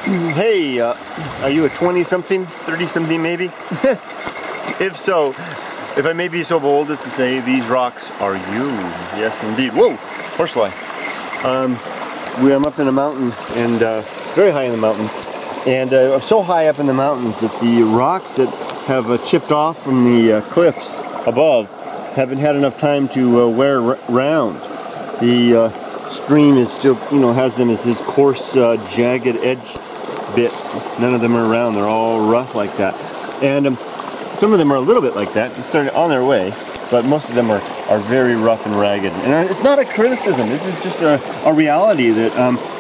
Hey, are you a 20-something, 30-something maybe? If so, if I may be so bold as to say, these rocks are you. Yes, indeed. Whoa, horsefly. I'm up in a mountain, and very high in the mountains, and so high up in the mountains that the rocks that have chipped off from the cliffs above haven't had enough time to wear round. The stream is still, has them as this coarse, jagged edge bits. None of them are round. They're all rough like that. And some of them are a little bit like that. They're starting on their way, but most of them are very rough and ragged. And it's not a criticism. This is just a reality that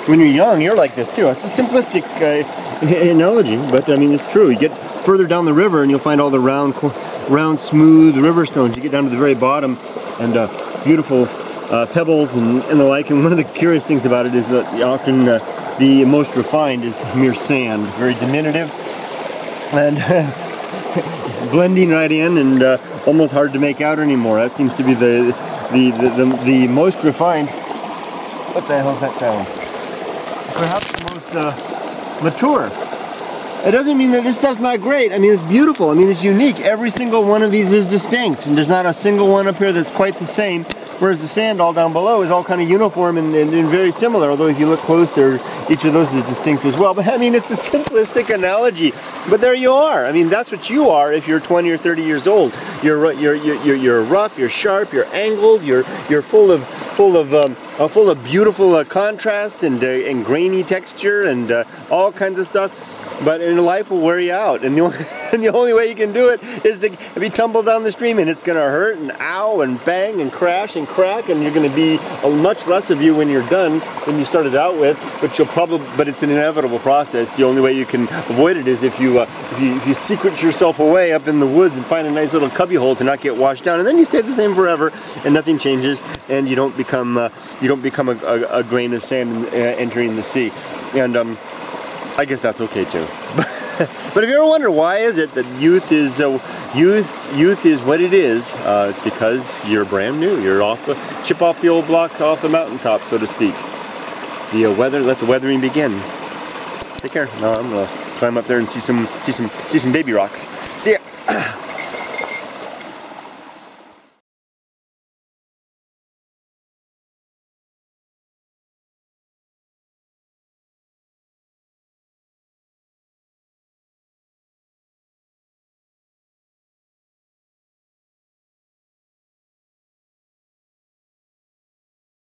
when you're young, you're like this too. It's a simplistic analogy, but I mean, it's true. You get further down the river and you'll find all the round, smooth river stones. You get down to the very bottom and beautiful pebbles and the like. And one of the curious things about it is that often the most refined is mere sand, very diminutive and blending right in and almost hard to make out anymore. That seems to be the most refined. What the hell is that sound? Perhaps the most mature. It doesn't mean that this stuff's not great. I mean, it's beautiful. I mean, it's unique. Every single one of these is distinct, and there's not a single one up here that's quite the same. Whereas the sand all down below is all kind of uniform and very similar, although if you look closer, each of those is distinct as well. But I mean, it's a simplistic analogy, but there you are. I mean, that's what you are if you're 20 or 30 years old. You're rough, you're sharp, you're angled, you're full of beautiful contrast and grainy texture and all kinds of stuff. But in life will wear you out, and the only way you can do it is to be tumbled down the stream, and it's going to hurt and ow and bang and crash and crack, and you're going to be much less of you when you're done than you started out with. But it's an inevitable process. The only way you can avoid it is if you secret yourself away up in the woods and find a nice little cubby hole to not get washed down, and then you stay the same forever, and nothing changes, and you don't become a grain of sand entering the sea. And I guess that's okay too. But if you ever wonder why is it that youth is what it is, it's because you're brand new. You're chip off the old block, off the mountaintop, so to speak. Let the weathering begin. Take care. No, I'm gonna climb up there and see some baby rocks. See ya.